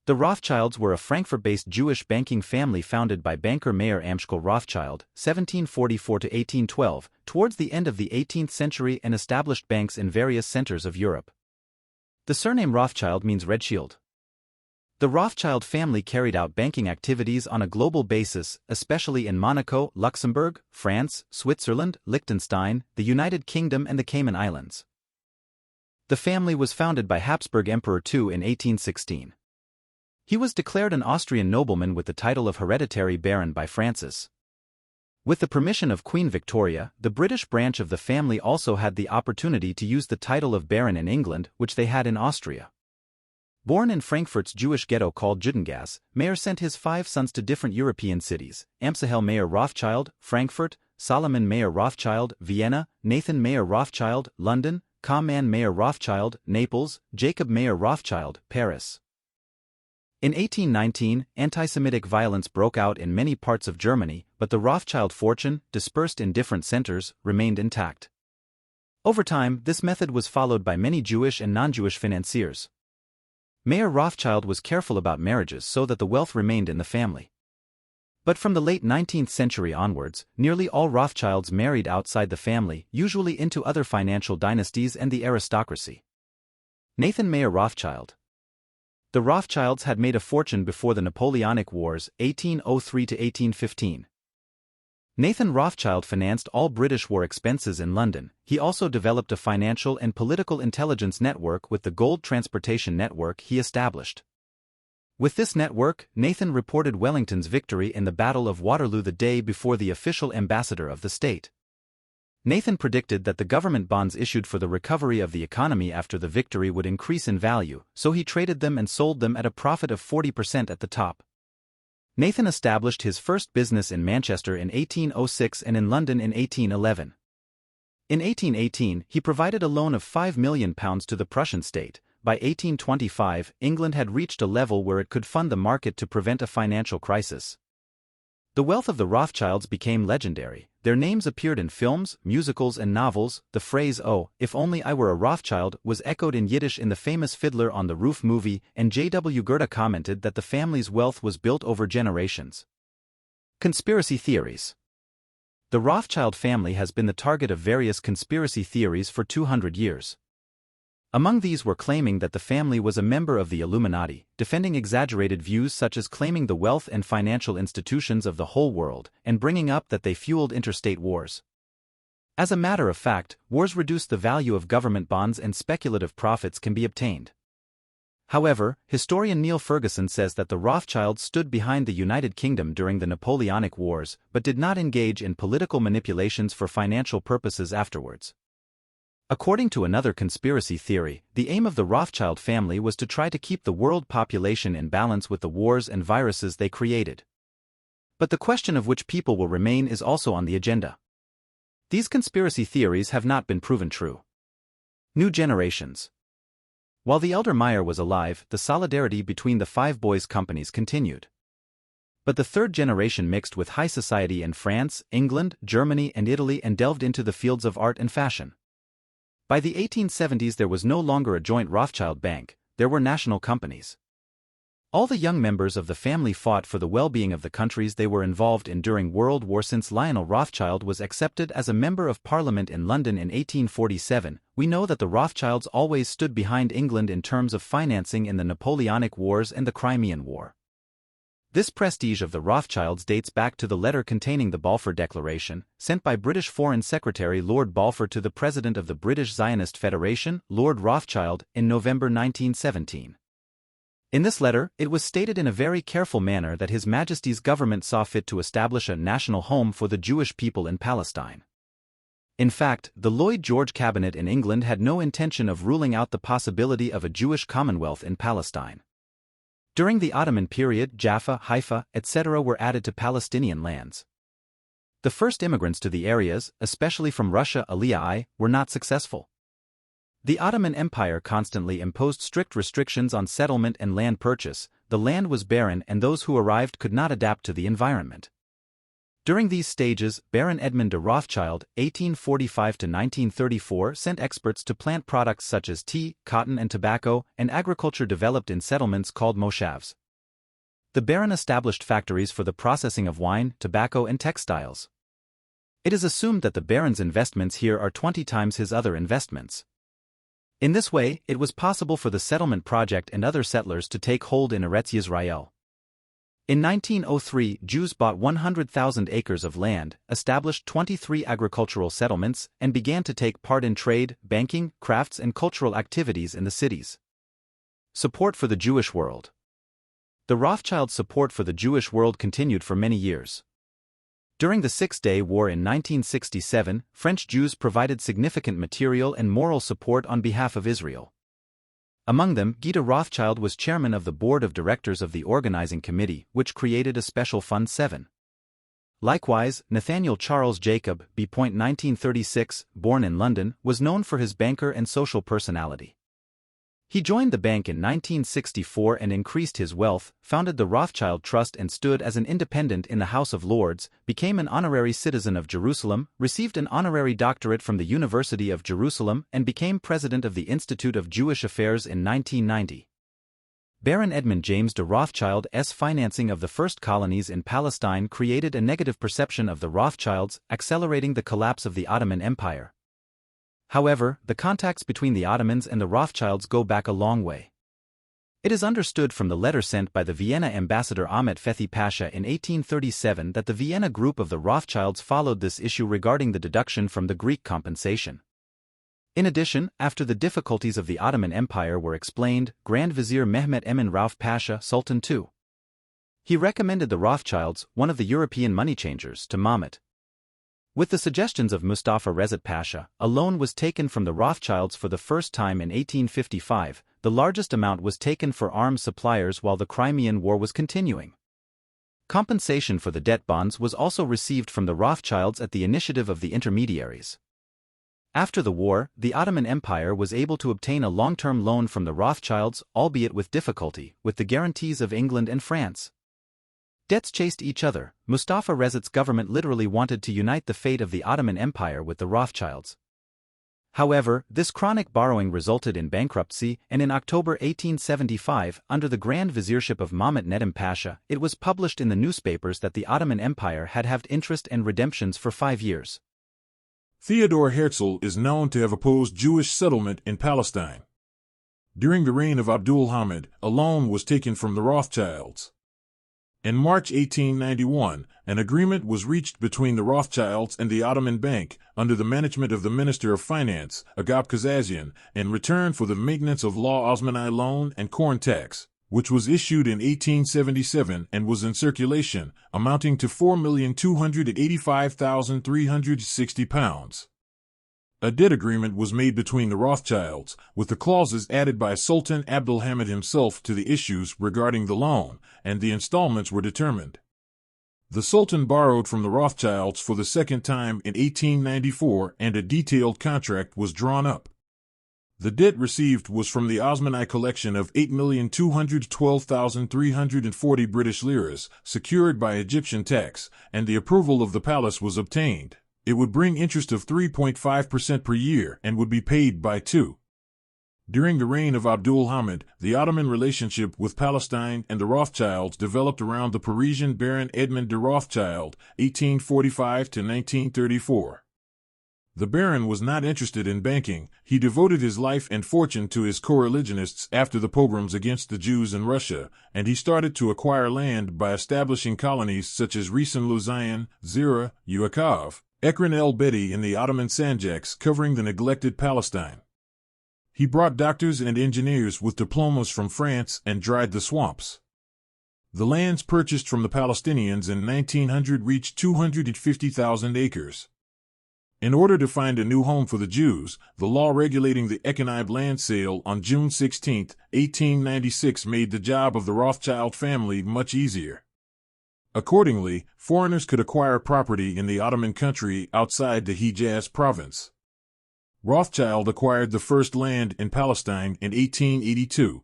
The Rothschilds were a Frankfurt-based Jewish banking family founded by banker Mayer Amschel Rothschild, 1744 to 1812, towards the end of the 18th century, and established banks in various centers of Europe. The surname Rothschild means red shield. The Rothschild family carried out banking activities on a global basis, especially in Monaco, Luxembourg, France, Switzerland, Liechtenstein, the United Kingdom and the Cayman Islands. The family was founded by Habsburg Emperor II in 1816. He was declared an Austrian nobleman with the title of hereditary baron by Francis. With the permission of Queen Victoria, the British branch of the family also had the opportunity to use the title of baron in England, which they had in Austria. Born in Frankfurt's Jewish ghetto called Judengasse, Mayer sent his 5 sons to different European cities: Amschel Mayer Rothschild, Frankfurt; Solomon Mayer Rothschild, Vienna; Nathan Mayer Rothschild, London; Kamman Mayer Rothschild, Naples; Jacob Mayer Rothschild, Paris. In 1819, anti-Semitic violence broke out in many parts of Germany, but the Rothschild fortune, dispersed in different centers, remained intact. Over time, this method was followed by many Jewish and non-Jewish financiers. Mayer Rothschild was careful about marriages so that the wealth remained in the family. But from the late 19th century onwards, nearly all Rothschilds married outside the family, usually into other financial dynasties and the aristocracy. Nathan Mayer Rothschild. The Rothschilds had made a fortune before the Napoleonic Wars, 1803 to 1815. Nathan Rothschild financed all British war expenses in London. He also developed a financial and political intelligence network with the gold transportation network he established. With this network, Nathan reported Wellington's victory in the Battle of Waterloo the day before the official ambassador of the state. Nathan predicted that the government bonds issued for the recovery of the economy after the victory would increase in value, so he traded them and sold them at a profit of 40% at the top. Nathan established his first business in Manchester in 1806 and in London in 1811. In 1818, he provided a loan of £5 million to the Prussian state. By 1825, England had reached a level where it could fund the market to prevent a financial crisis. The wealth of the Rothschilds became legendary. Their names appeared in films, musicals and novels. The phrase, "Oh, if only I were a Rothschild," was echoed in Yiddish in the famous Fiddler on the Roof movie, and J.W. Goethe commented that the family's wealth was built over generations. Conspiracy theories. The Rothschild family has been the target of various conspiracy theories for 200 years. Among these were claiming that the family was a member of the Illuminati, defending exaggerated views such as claiming the wealth and financial institutions of the whole world, and bringing up that they fueled interstate wars. As a matter of fact, wars reduce the value of government bonds and speculative profits can be obtained. However, historian Neil Ferguson says that the Rothschilds stood behind the United Kingdom during the Napoleonic Wars, but did not engage in political manipulations for financial purposes afterwards. According to another conspiracy theory, the aim of the Rothschild family was to try to keep the world population in balance with the wars and viruses they created. But the question of which people will remain is also on the agenda. These conspiracy theories have not been proven true. New generations. While the elder Mayer was alive, the solidarity between the 5 boys' companies continued. But the third generation mixed with high society in France, England, Germany and Italy and delved into the fields of art and fashion. By the 1870s there was no longer a joint Rothschild bank, there were national companies. All the young members of the family fought for the well-being of the countries they were involved in during World War. Since Lionel Rothschild was accepted as a member of Parliament in London in 1847, we know that the Rothschilds always stood behind England in terms of financing in the Napoleonic Wars and the Crimean War. This prestige of the Rothschilds dates back to the letter containing the Balfour Declaration, sent by British Foreign Secretary Lord Balfour to the President of the British Zionist Federation, Lord Rothschild, in November 1917. In this letter, it was stated in a very careful manner that His Majesty's government saw fit to establish a national home for the Jewish people in Palestine. In fact, the Lloyd George cabinet in England had no intention of ruling out the possibility of a Jewish commonwealth in Palestine. During the Ottoman period, Jaffa, Haifa, etc. were added to Palestinian lands. The first immigrants to the areas, especially from Russia, Aliyah I, were not successful. The Ottoman Empire constantly imposed strict restrictions on settlement and land purchase. The land was barren and those who arrived could not adapt to the environment. During these stages, Baron Edmund de Rothschild, 1845 to 1934, sent experts to plant products such as tea, cotton and tobacco, and agriculture developed in settlements called moshavs. The Baron established factories for the processing of wine, tobacco and textiles. It is assumed that the Baron's investments here are 20 times his other investments. In this way, it was possible for the settlement project and other settlers to take hold in Eretz Yisrael. In 1903, Jews bought 100,000 acres of land, established 23 agricultural settlements, and began to take part in trade, banking, crafts and cultural activities in the cities. Support for the Jewish world. The Rothschilds' support for the Jewish world continued for many years. During the Six-Day War in 1967, French Jews provided significant material and moral support on behalf of Israel. Among them, Guy de Rothschild was chairman of the board of directors of the organizing committee, which created a special Fund 7. Likewise, Nathaniel Charles Jacob, b. 1936, born in London, was known for his banker and social personality. He joined the bank in 1964 and increased his wealth, founded the Rothschild Trust and stood as an independent in the House of Lords, became an honorary citizen of Jerusalem, received an honorary doctorate from the University of Jerusalem, and became president of the Institute of Jewish Affairs in 1990. Baron Edmund James de Rothschild's financing of the first colonies in Palestine created a negative perception of the Rothschilds, accelerating the collapse of the Ottoman Empire. However, the contacts between the Ottomans and the Rothschilds go back a long way. It is understood from the letter sent by the Vienna ambassador Ahmet Fethi Pasha in 1837 that the Vienna group of the Rothschilds followed this issue regarding the deduction from the Greek compensation. In addition, after the difficulties of the Ottoman Empire were explained, Grand Vizier Mehmet Emin Rauf Pasha, Sultan II. He recommended the Rothschilds, one of the European money changers, to Mahmud. With the suggestions of Mustafa Rezat Pasha, a loan was taken from the Rothschilds for the first time in 1855. The largest amount was taken for arms suppliers while the Crimean War was continuing. Compensation for the debt bonds was also received from the Rothschilds at the initiative of the intermediaries. After the war, the Ottoman Empire was able to obtain a long-term loan from the Rothschilds, albeit with difficulty, with the guarantees of England and France. Debts chased each other. Mustafa Rezat's government literally wanted to unite the fate of the Ottoman Empire with the Rothschilds. However, this chronic borrowing resulted in bankruptcy, and in October 1875, under the Grand Viziership of Mahmud Nedim Pasha, it was published in the newspapers that the Ottoman Empire had halved interest and redemptions for 5 years. Theodor Herzl is known to have opposed Jewish settlement in Palestine. During the reign of Abdul Hamid, a loan was taken from the Rothschilds. In March 1891, an agreement was reached between the Rothschilds and the Ottoman Bank, under the management of the Minister of Finance, Agap Kazazian, in return for the maintenance of Law Osmanli loan and corn tax, which was issued in 1877 and was in circulation, amounting to £4,285,360. A debt agreement was made between the Rothschilds, with the clauses added by Sultan Abdul Hamid himself to the issues regarding the loan, and the installments were determined. The Sultan borrowed from the Rothschilds for the second time in 1894 and a detailed contract was drawn up. The debt received was from the Osmanli collection of 8,212,340 British liras, secured by Egyptian tax, and the approval of the palace was obtained. It would bring interest of 3.5% per year and would be paid by 2. During the reign of Abdul Hamid, the Ottoman relationship with Palestine and the Rothschilds developed around the Parisian Baron Edmund de Rothschild, 1845 to 1934. The Baron was not interested in banking. He devoted his life and fortune to his co-religionists after the pogroms against the Jews in Russia, and he started to acquire land by establishing colonies such as Risen Luzayan, Zira, Uakov, Ekran el Bedi in the Ottoman Sanjaks covering the neglected Palestine. He brought doctors and engineers with diplomas from France and dried the swamps. The lands purchased from the Palestinians in 1900 reached 250,000 acres. In order to find a new home for the Jews, the law regulating the Econib land sale on June 16, 1896 made the job of the Rothschild family much easier. Accordingly, foreigners could acquire property in the Ottoman country outside the Hejaz province. Rothschild acquired the first land in Palestine in 1882.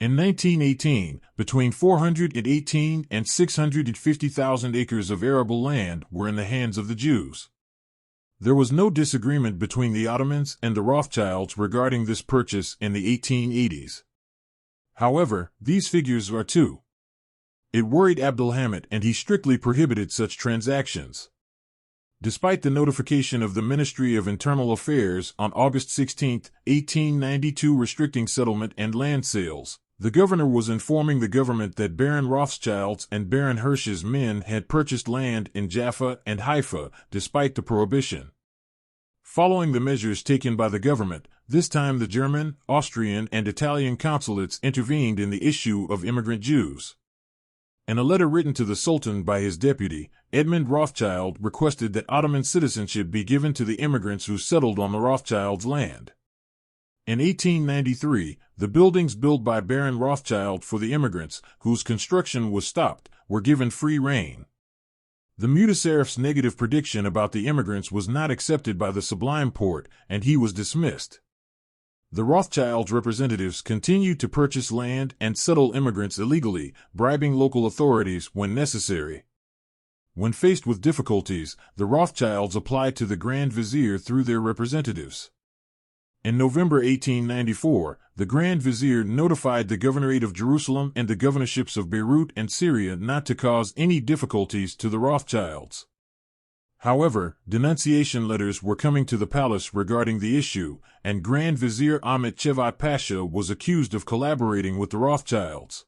In 1918, between 418 and 650,000 acres of arable land were in the hands of the Jews. There was no disagreement between the Ottomans and the Rothschilds regarding this purchase in the 1880s. However, these figures are too. It worried Abdulhamid, and he strictly prohibited such transactions. Despite the notification of the Ministry of Internal Affairs on August 16, 1892 restricting settlement and land sales, the governor was informing the government that Baron Rothschilds and Baron Hirsch's men had purchased land in Jaffa and Haifa despite the prohibition. Following the measures taken by the government, this time the German, Austrian, and Italian consulates intervened in the issue of immigrant Jews. In a letter written to the Sultan by his deputy, Edmund Rothschild requested that Ottoman citizenship be given to the immigrants who settled on the Rothschilds' land. In 1893, the buildings built by Baron Rothschild for the immigrants, whose construction was stopped, were given free rein. The Mutasarrif's negative prediction about the immigrants was not accepted by the Sublime Porte, and he was dismissed. The Rothschilds' representatives continued to purchase land and settle immigrants illegally, bribing local authorities when necessary. When faced with difficulties, the Rothschilds applied to the Grand Vizier through their representatives. In November 1894, the Grand Vizier notified the Governorate of Jerusalem and the governorships of Beirut and Syria not to cause any difficulties to the Rothschilds. However, denunciation letters were coming to the palace regarding the issue, and Grand Vizier Ahmet Cevat Pasha was accused of collaborating with the Rothschilds.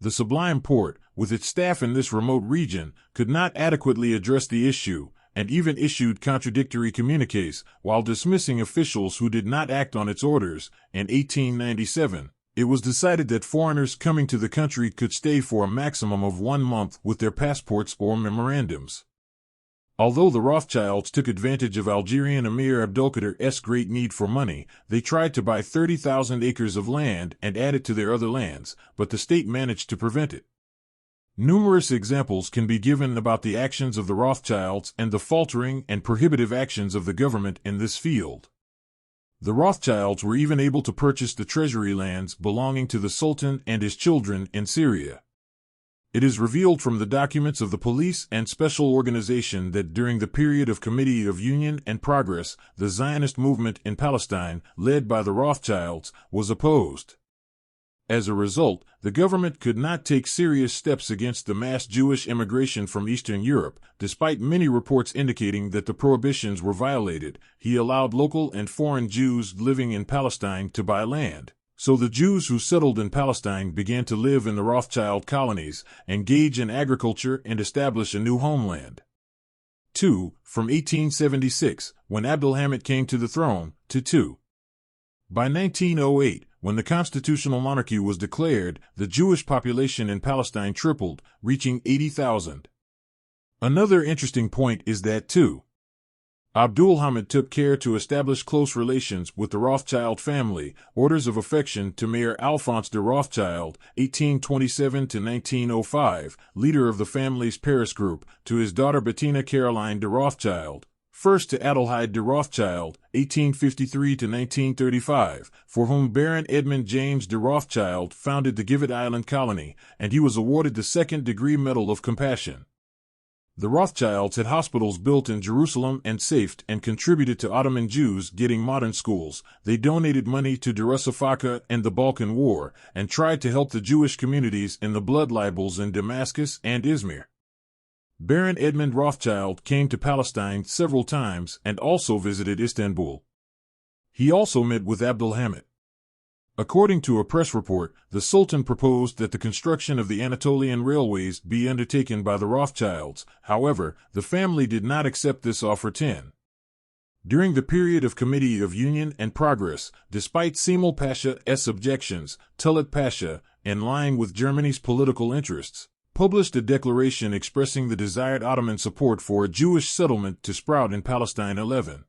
The Sublime Porte, with its staff in this remote region, could not adequately address the issue, and even issued contradictory communiques, while dismissing officials who did not act on its orders. In 1897, it was decided that foreigners coming to the country could stay for a maximum of 1 month with their passports or memorandums. Although the Rothschilds took advantage of Algerian Emir Abdulkader's great need for money, they tried to buy 30,000 acres of land and add it to their other lands, but the state managed to prevent it. Numerous examples can be given about the actions of the Rothschilds and the faltering and prohibitive actions of the government in this field. The Rothschilds were even able to purchase the treasury lands belonging to the Sultan and his children in Syria. It is revealed from the documents of the police and special organization that during the period of Committee of Union and Progress, the Zionist movement in Palestine, led by the Rothschilds, was opposed. As a result, the government could not take serious steps against the mass Jewish immigration from Eastern Europe. Despite many reports indicating that the prohibitions were violated, he allowed local and foreign Jews living in Palestine to buy land. So the Jews who settled in Palestine began to live in the Rothschild colonies, engage in agriculture, and establish a new homeland. 2. From 1876, when Abdulhamid came to the throne, to 2. By 1908, when the constitutional monarchy was declared, the Jewish population in Palestine tripled, reaching 80,000. Another interesting point is that 2. Abdulhamid took care to establish close relations with the Rothschild family, orders of affection to Mayer Alphonse de Rothschild, 1827–1905, leader of the family's Paris group, to his daughter Bettina Caroline de Rothschild, first to Adelheid de Rothschild, 1853–1935, for whom Baron Edmund James de Rothschild founded the Givet Island colony, and he was awarded the Second-Degree Medal of Compassion. The Rothschilds had hospitals built in Jerusalem and Safed and contributed to Ottoman Jews getting modern schools. They donated money to Derusafaka and the Balkan War, and tried to help the Jewish communities in the blood libels in Damascus and Izmir. Baron Edmund Rothschild came to Palestine several times and also visited Istanbul. He also met with Abdulhamid. According to a press report, the Sultan proposed that the construction of the Anatolian railways be undertaken by the Rothschilds. However, the family did not accept this offer. 10. During the period of Committee of Union and Progress, despite Cemal Pasha's objections, Talat Pasha, in line with Germany's political interests, published a declaration expressing the desired Ottoman support for a Jewish settlement to sprout in Palestine. 11.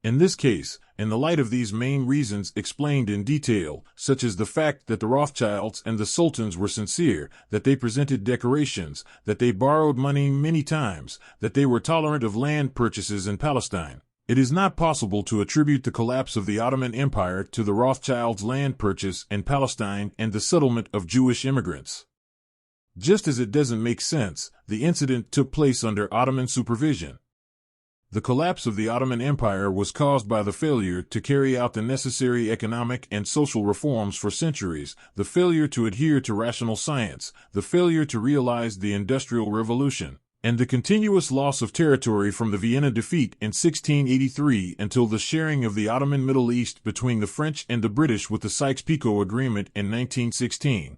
In this case, in the light of these main reasons explained in detail, such as the fact that the Rothschilds and the Sultans were sincere, that they presented decorations, that they borrowed money many times, that they were tolerant of land purchases in Palestine, It is not possible to attribute the collapse of the Ottoman Empire to the Rothschilds' land purchase in Palestine and the settlement of Jewish immigrants. Just as it doesn't make sense, the incident took place under Ottoman supervision. The collapse of the Ottoman Empire was caused by the failure to carry out the necessary economic and social reforms for centuries, the failure to adhere to rational science, the failure to realize the Industrial Revolution, and the continuous loss of territory from the Vienna defeat in 1683 until the sharing of the Ottoman Middle East between the French and the British with the Sykes-Picot Agreement in 1916.